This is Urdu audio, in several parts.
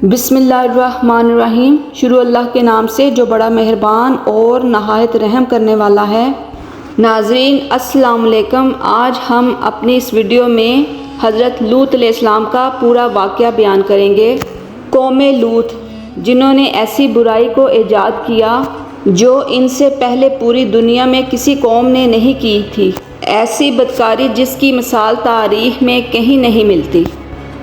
بسم اللہ الرحمن الرحیم۔ شروع اللہ کے نام سے جو بڑا مہربان اور نہایت رحم کرنے والا ہے۔ ناظرین السلام علیکم۔ آج ہم اپنی اس ویڈیو میں حضرت لوط علیہ السلام کا پورا واقعہ بیان کریں گے۔ قوم لوط جنہوں نے ایسی برائی کو ایجاد کیا جو ان سے پہلے پوری دنیا میں کسی قوم نے نہیں کی تھی، ایسی بدکاری جس کی مثال تاریخ میں کہیں نہیں ملتی۔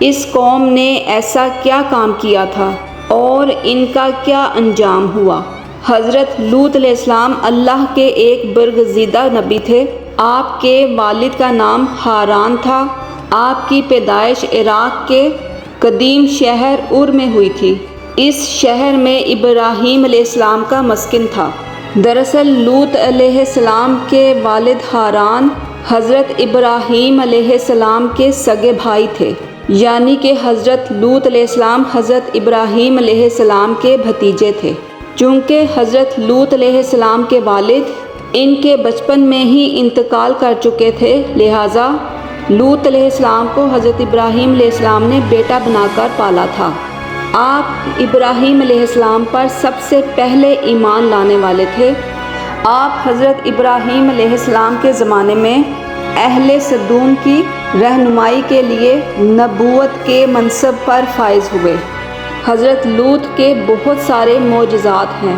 اس قوم نے ایسا کیا کام کیا تھا اور ان کا کیا انجام ہوا؟ حضرت لوط علیہ السلام اللہ کے ایک برگزیدہ نبی تھے۔ آپ کے والد کا نام ہاران تھا۔ آپ کی پیدائش عراق کے قدیم شہر ار میں ہوئی تھی۔ اس شہر میں ابراہیم علیہ السلام کا مسکن تھا۔ دراصل لوط علیہ السلام کے والد ہاران حضرت ابراہیم علیہ السلام کے سگے بھائی تھے، یعنی کہ حضرت لوط علیہ السلام حضرت ابراہیم علیہ السلام کے بھتیجے تھے۔ چونکہ حضرت لوط علیہ السلام کے والد ان کے بچپن میں ہی انتقال کر چکے تھے، لہٰذا لوط علیہ السلام کو حضرت ابراہیم علیہ السلام نے بیٹا بنا کر پالا تھا۔ آپ ابراہیم علیہ السلام پر سب سے پہلے ایمان لانے والے تھے۔ آپ حضرت ابراہیم علیہ السلام کے زمانے میں اہل سدوم کی رہنمائی کے لیے نبوت کے منصب پر فائز ہوئے۔ حضرت لوط کے بہت سارے معجزات ہیں۔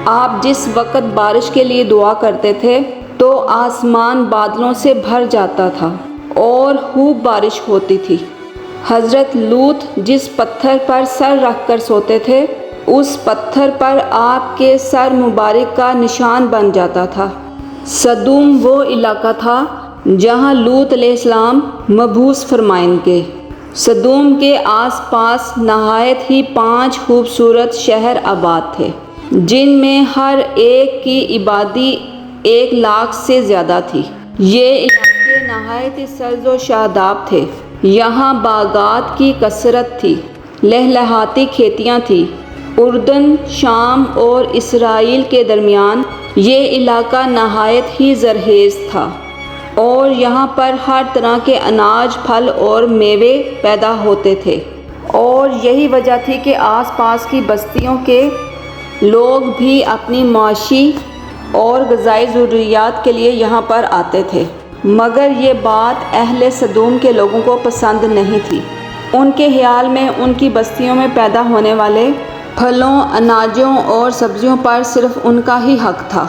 آپ جس وقت بارش کے لیے دعا کرتے تھے تو آسمان بادلوں سے بھر جاتا تھا اور خوب بارش ہوتی تھی۔ حضرت لوط جس پتھر پر سر رکھ کر سوتے تھے اس پتھر پر آپ کے سر مبارک کا نشان بن جاتا تھا۔ سدوم وہ علاقہ تھا جہاں لوط علیہ السلام مبعوث فرمائیں گے۔ سدوم کے آس پاس نہایت ہی 5 خوبصورت شہر آباد تھے، جن میں ہر ایک کی آبادی 1 لاکھ سے زیادہ تھی۔ یہ علاقے نہایت ہی سرد و شاداب تھے۔ یہاں باغات کی کثرت تھی، لہلہاتی کھیتیاں تھیں۔ اردن، شام اور اسرائیل کے درمیان یہ علاقہ نہایت ہی زرخیز تھا اور یہاں پر ہر طرح کے اناج، پھل اور میوے پیدا ہوتے تھے، اور یہی وجہ تھی کہ آس پاس کی بستیوں کے لوگ بھی اپنی معاشی اور غذائی ضروریات کے لیے یہاں پر آتے تھے۔ مگر یہ بات اہل سدوم کے لوگوں کو پسند نہیں تھی۔ ان کے خیال میں ان کی بستیوں میں پیدا ہونے والے پھلوں، اناجوں اور سبزیوں پر صرف ان کا ہی حق تھا۔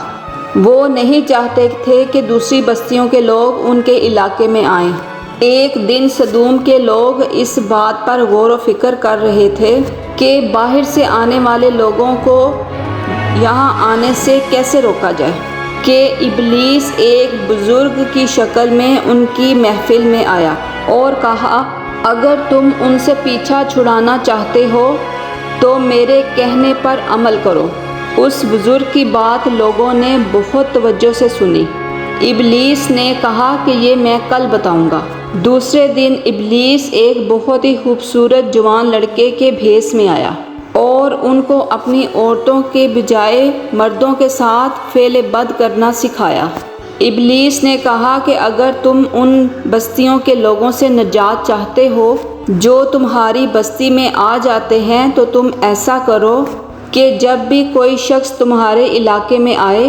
وہ نہیں چاہتے تھے کہ دوسری بستیوں کے لوگ ان کے علاقے میں آئیں۔ ایک دن سدوم کے لوگ اس بات پر غور و فکر کر رہے تھے کہ باہر سے آنے والے لوگوں کو یہاں آنے سے کیسے روکا جائے کہ ابلیس ایک بزرگ کی شکل میں ان کی محفل میں آیا اور کہا، اگر تم ان سے پیچھا چھڑانا چاہتے ہو تو میرے کہنے پر عمل کرو۔ اس بزرگ کی بات لوگوں نے بہت توجہ سے سنی۔ ابلیس نے کہا کہ یہ میں کل بتاؤں گا۔ دوسرے دن ابلیس ایک بہت ہی خوبصورت جوان لڑکے کے بھیس میں آیا اور ان کو اپنی عورتوں کے بجائے مردوں کے ساتھ فعل بد کرنا سکھایا۔ ابلیس نے کہا کہ اگر تم ان بستیوں کے لوگوں سے نجات چاہتے ہو جو تمہاری بستی میں آ جاتے ہیں تو تم ایسا کرو کہ جب بھی کوئی شخص تمہارے علاقے میں آئے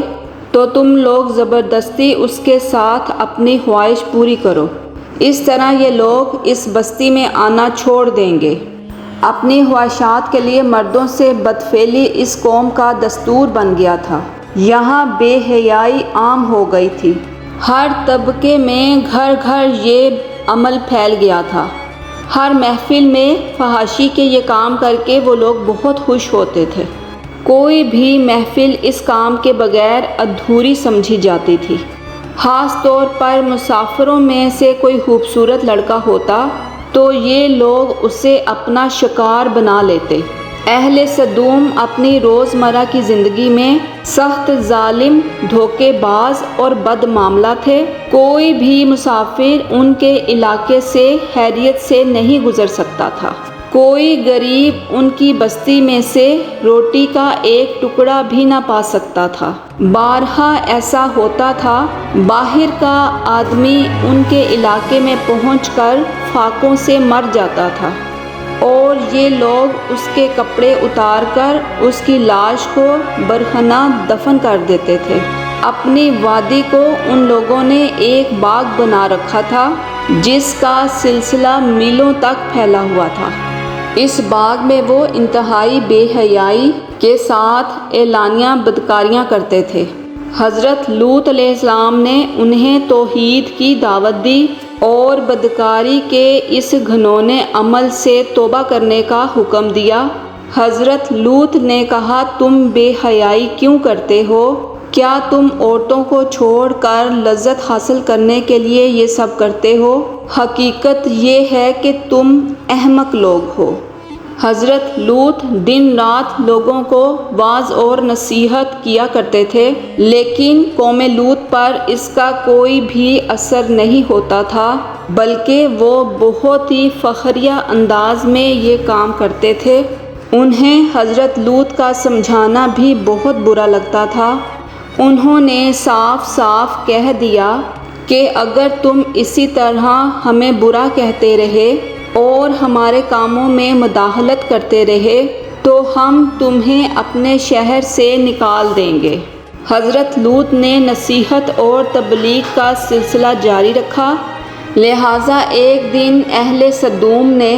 تو تم لوگ زبردستی اس کے ساتھ اپنی خواہش پوری کرو۔ اس طرح یہ لوگ اس بستی میں آنا چھوڑ دیں گے۔ اپنی خواہشات کے لیے مردوں سے بدفعلی اس قوم کا دستور بن گیا تھا۔ یہاں بے حیائی عام ہو گئی تھی۔ ہر طبقے میں گھر گھر یہ عمل پھیل گیا تھا۔ ہر محفل میں فحاشی کے یہ کام کر کے وہ لوگ بہت خوش ہوتے تھے۔ کوئی بھی محفل اس کام کے بغیر ادھوری سمجھی جاتی تھی۔ خاص طور پر مسافروں میں سے کوئی خوبصورت لڑکا ہوتا تو یہ لوگ اسے اپنا شکار بنا لیتے۔ اہل سدوم اپنی روزمرہ کی زندگی میں سخت ظالم، دھوکے باز اور بد معاملہ تھے۔ کوئی بھی مسافر ان کے علاقے سے خیریت سے نہیں گزر سکتا تھا۔ کوئی غریب ان کی بستی میں سے روٹی کا ایک ٹکڑا بھی نہ پا سکتا تھا۔ بارہا ایسا ہوتا تھا، باہر کا آدمی ان کے علاقے میں پہنچ کر فاقوں سے مر جاتا تھا۔ اور یہ لوگ اس کے کپڑے اتار کر اس کی لاش کو برہنہ دفن کر دیتے تھے۔ اپنی وادی کو ان لوگوں نے ایک باغ بنا رکھا تھا جس کا سلسلہ میلوں تک پھیلا ہوا تھا۔ اس باغ میں وہ انتہائی بے حیائی کے ساتھ اعلانیہ بدکاریاں کرتے تھے۔ حضرت لوط علیہ السلام نے انہیں توحید کی دعوت دی اور بدکاری کے اس گھنونے عمل سے توبہ کرنے کا حکم دیا۔ حضرت لوط نے کہا، تم بے حیائی کیوں کرتے ہو؟ کیا تم عورتوں کو چھوڑ کر لذت حاصل کرنے کے لیے یہ سب کرتے ہو؟ حقیقت یہ ہے کہ تم احمق لوگ ہو۔ حضرت لوط دن رات لوگوں کو واعظ اور نصیحت کیا کرتے تھے، لیکن قوم لوط پر اس کا کوئی بھی اثر نہیں ہوتا تھا، بلکہ وہ بہت ہی فخریہ انداز میں یہ کام کرتے تھے۔ انہیں حضرت لوط کا سمجھانا بھی بہت برا لگتا تھا۔ انہوں نے صاف صاف کہہ دیا کہ اگر تم اسی طرح ہمیں برا کہتے رہے اور ہمارے کاموں میں مداخلت کرتے رہے تو ہم تمہیں اپنے شہر سے نکال دیں گے۔ حضرت لوط نے نصیحت اور تبلیغ کا سلسلہ جاری رکھا، لہٰذا ایک دن اہل سدوم نے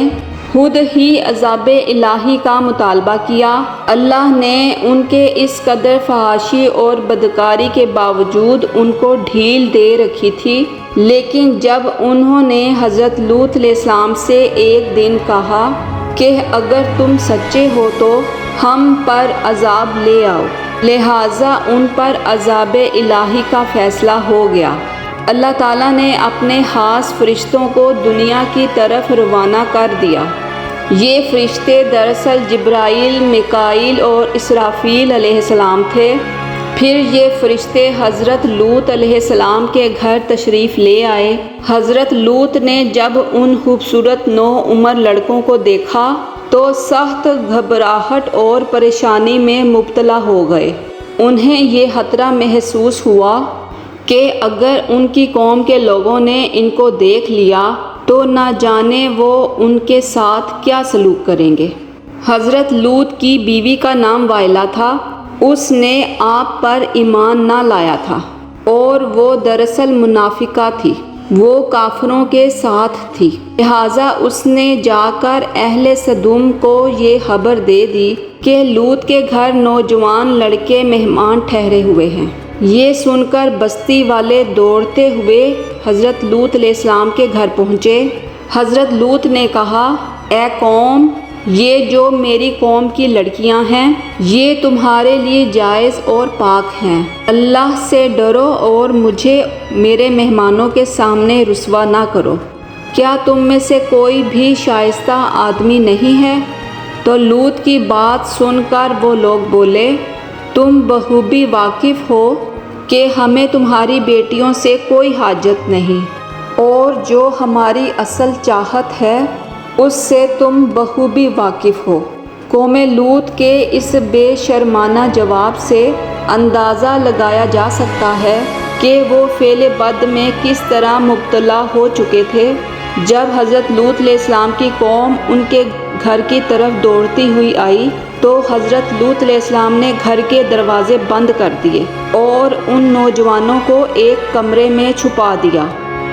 خود ہی عذاب الہی کا مطالبہ کیا۔ اللہ نے ان کے اس قدر فحاشی اور بدکاری کے باوجود ان کو ڈھیل دے رکھی تھی، لیکن جب انہوں نے حضرت لوط علیہ السلام سے ایک دن کہا کہ اگر تم سچے ہو تو ہم پر عذاب لے آؤ، لہٰذا ان پر عذاب الہی کا فیصلہ ہو گیا۔ اللہ تعالیٰ نے اپنے خاص فرشتوں کو دنیا کی طرف روانہ کر دیا۔ یہ فرشتے دراصل جبرائیل، میکائیل اور اسرافیل علیہ السلام تھے۔ پھر یہ فرشتے حضرت لوط علیہ السلام کے گھر تشریف لے آئے۔ حضرت لوط نے جب ان خوبصورت نوعمر لڑکوں کو دیکھا تو سخت گھبراہٹ اور پریشانی میں مبتلا ہو گئے۔ انہیں یہ خطرہ محسوس ہوا کہ اگر ان کی قوم کے لوگوں نے ان کو دیکھ لیا تو نہ جانے وہ ان کے ساتھ کیا سلوک کریں گے۔ حضرت لوط کی بیوی کا نام وائلہ تھا۔ اس نے آپ پر ایمان نہ لایا تھا اور وہ دراصل منافقہ تھی، وہ کافروں کے ساتھ تھی، لہٰذا اس نے جا کر اہل سدوم کو یہ خبر دے دی کہ لوط کے گھر نوجوان لڑکے مہمان ٹھہرے ہوئے ہیں۔ یہ سن کر بستی والے دوڑتے ہوئے حضرت لوط علیہ السلام کے گھر پہنچے۔ حضرت لوط نے کہا، اے قوم، یہ جو میری قوم کی لڑکیاں ہیں یہ تمہارے لیے جائز اور پاک ہیں۔ اللہ سے ڈرو اور مجھے میرے مہمانوں کے سامنے رسوا نہ کرو۔ کیا تم میں سے کوئی بھی شائستہ آدمی نہیں ہے؟ تو لوط کی بات سن کر وہ لوگ بولے، تم بخوبی واقف ہو کہ ہمیں تمہاری بیٹیوں سے کوئی حاجت نہیں، اور جو ہماری اصل چاہت ہے اس سے تم بخوبی واقف ہو۔ قوم لوط کے اس بے شرمانہ جواب سے اندازہ لگایا جا سکتا ہے کہ وہ فعل بد میں کس طرح مبتلا ہو چکے تھے۔ جب حضرت لوط علیہ السلام کی قوم ان کے گھر کی طرف دوڑتی ہوئی آئی تو حضرت لوط علیہ السلام نے گھر کے دروازے بند کر دیے اور ان نوجوانوں کو ایک کمرے میں چھپا دیا۔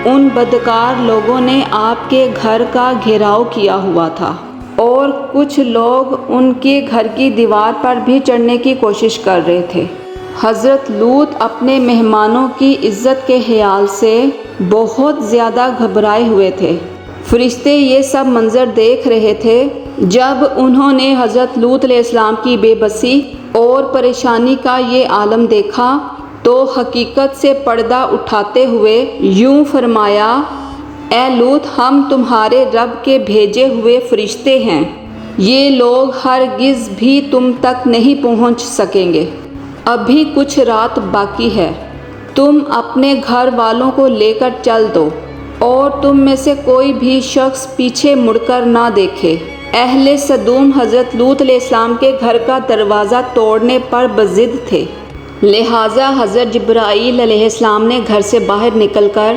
ان بدکار لوگوں نے آپ کے گھر کا گھیراؤ کیا ہوا تھا اور کچھ لوگ ان کے گھر کی دیوار پر بھی چڑھنے کی کوشش کر رہے تھے۔ حضرت لوط اپنے مہمانوں کی عزت کے خیال سے بہت زیادہ گھبرائے ہوئے تھے۔ فرشتے یہ سب منظر دیکھ رہے تھے۔ جب انہوں نے حضرت لوط علیہ السلام کی بے بسی اور پریشانی کا یہ عالم دیکھا تو حقیقت سے پردہ اٹھاتے ہوئے یوں فرمایا، اے لوط، ہم تمہارے رب کے بھیجے ہوئے فرشتے ہیں، یہ لوگ ہرگز بھی تم تک نہیں پہنچ سکیں گے، ابھی کچھ رات باقی ہے، تم اپنے گھر والوں کو لے کر چل دو اور تم میں سے کوئی بھی شخص پیچھے مڑ کر نہ دیکھے۔ اہل سدوم حضرت لوط علیہ السلام کے گھر کا دروازہ توڑنے پر بضد تھے، لہٰذا حضرت جبرائیل علیہ السلام نے گھر سے باہر نکل کر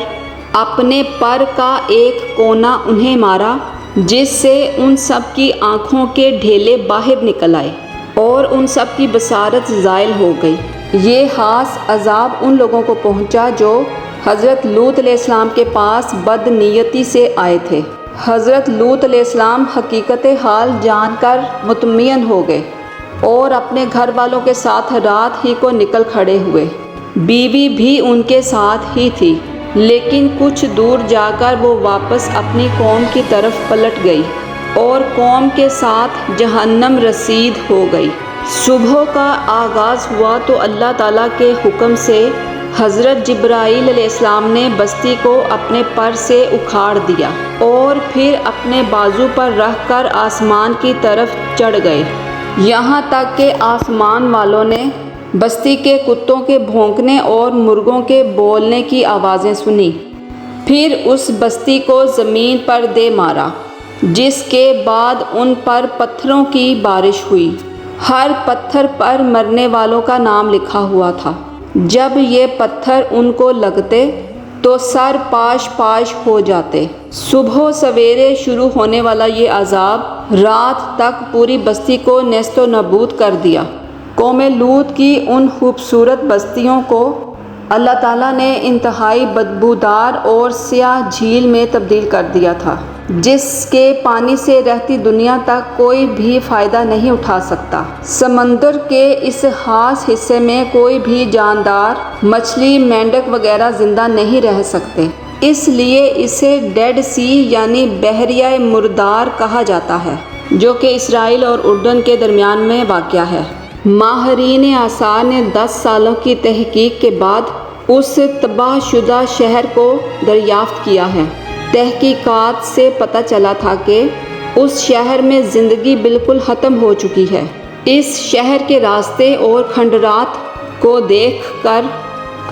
اپنے پر کا ایک کونا انہیں مارا جس سے ان سب کی آنکھوں کے ڈھیلے باہر نکل آئے اور ان سب کی بصارت زائل ہو گئی۔ یہ خاص عذاب ان لوگوں کو پہنچا جو حضرت لوط علیہ السلام کے پاس بد نیتی سے آئے تھے۔ حضرت لوط علیہ السلام حقیقت حال جان کر مطمئن ہو گئے اور اپنے گھر والوں کے ساتھ رات ہی کو نکل کھڑے ہوئے۔ بیوی بھی ان کے ساتھ ہی تھی، لیکن کچھ دور جا کر وہ واپس اپنی قوم کی طرف پلٹ گئی اور قوم کے ساتھ جہنم رسید ہو گئی۔ صبح کا آغاز ہوا تو اللہ تعالیٰ کے حکم سے حضرت جبرائیل علیہ السلام نے بستی کو اپنے پر سے اکھاڑ دیا اور پھر اپنے بازو پر رکھ کر آسمان کی طرف چڑھ گئے، یہاں تک کہ آسمان والوں نے بستی کے کتوں کے بھونکنے اور مرغوں کے بولنے کی آوازیں سنی۔ پھر اس بستی کو زمین پر دے مارا، جس کے بعد ان پر پتھروں کی بارش ہوئی۔ ہر پتھر پر مرنے والوں کا نام لکھا ہوا تھا۔ جب یہ پتھر ان کو لگتے تو سر پاش پاش ہو جاتے۔ صبح سویرے شروع ہونے والا یہ عذاب رات تک پوری بستی کو نیست و نابود کر دیا۔ قوم لوط کی ان خوبصورت بستیوں کو اللہ تعالیٰ نے انتہائی بدبودار اور سیاہ جھیل میں تبدیل کر دیا تھا، جس کے پانی سے رہتی دنیا تک کوئی بھی فائدہ نہیں اٹھا سکتا۔ سمندر کے اس خاص حصے میں کوئی بھی جاندار، مچھلی، مینڈک وغیرہ زندہ نہیں رہ سکتے، اس لیے اسے ڈیڈ سی یعنی بحیرہ مردار کہا جاتا ہے، جو کہ اسرائیل اور اردن کے درمیان میں واقع ہے۔ ماہرین آثار نے 10 سالوں کی تحقیق کے بعد اس تباہ شدہ شہر کو دریافت کیا ہے۔ تحقیقات سے پتہ چلا تھا کہ اس شہر میں زندگی بالکل ختم ہو چکی ہے۔ اس شہر کے راستے اور کھنڈرات کو دیکھ کر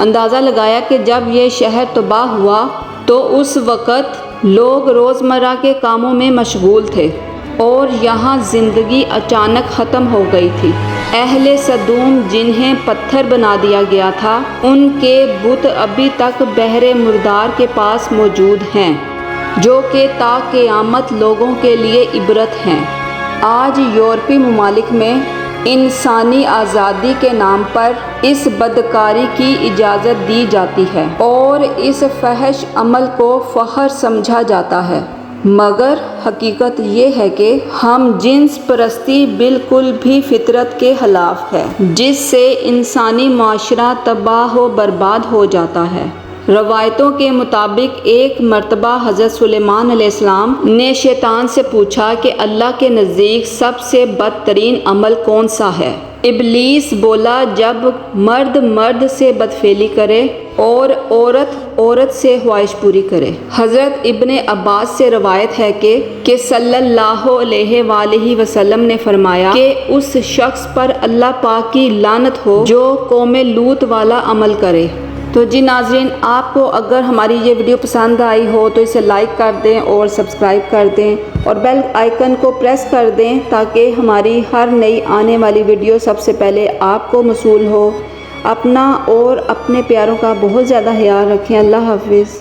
اندازہ لگایا کہ جب یہ شہر تباہ ہوا تو اس وقت لوگ روزمرہ کے کاموں میں مشغول تھے اور یہاں زندگی اچانک ختم ہو گئی تھی۔ اہل سدوم جنہیں پتھر بنا دیا گیا تھا، ان کے بت ابھی تک بحر مردار کے پاس موجود ہیں، جو کہ تا قیامت لوگوں کے لیے عبرت ہیں۔ آج یورپی ممالک میں انسانی آزادی کے نام پر اس بدکاری کی اجازت دی جاتی ہے اور اس فحش عمل کو فخر سمجھا جاتا ہے، مگر حقیقت یہ ہے کہ ہم جنس پرستی بالکل بھی فطرت کے خلاف ہے، جس سے انسانی معاشرہ تباہ و برباد ہو جاتا ہے۔ روایتوں کے مطابق ایک مرتبہ حضرت سلیمان علیہ السلام نے شیطان سے پوچھا کہ اللہ کے نزدیک سب سے بدترین عمل کون سا ہے؟ ابلیس بولا، جب مرد مرد سے بدفعلی کرے اور عورت عورت سے خواہش پوری کرے۔ حضرت ابن عباس سے روایت ہے کہ صلی اللہ علیہ وآلہ وسلم نے فرمایا کہ اس شخص پر اللہ پاک کی لعنت ہو جو قوم لوط والا عمل کرے۔ تو جی ناظرین، آپ کو اگر ہماری یہ ویڈیو پسند آئی ہو تو اسے لائک کر دیں اور سبسکرائب کر دیں اور بیل آئیکن کو پریس کر دیں تاکہ ہماری ہر نئی آنے والی ویڈیو سب سے پہلے آپ کو موصول ہو۔ اپنا اور اپنے پیاروں کا بہت زیادہ خیال رکھیں۔ اللہ حافظ۔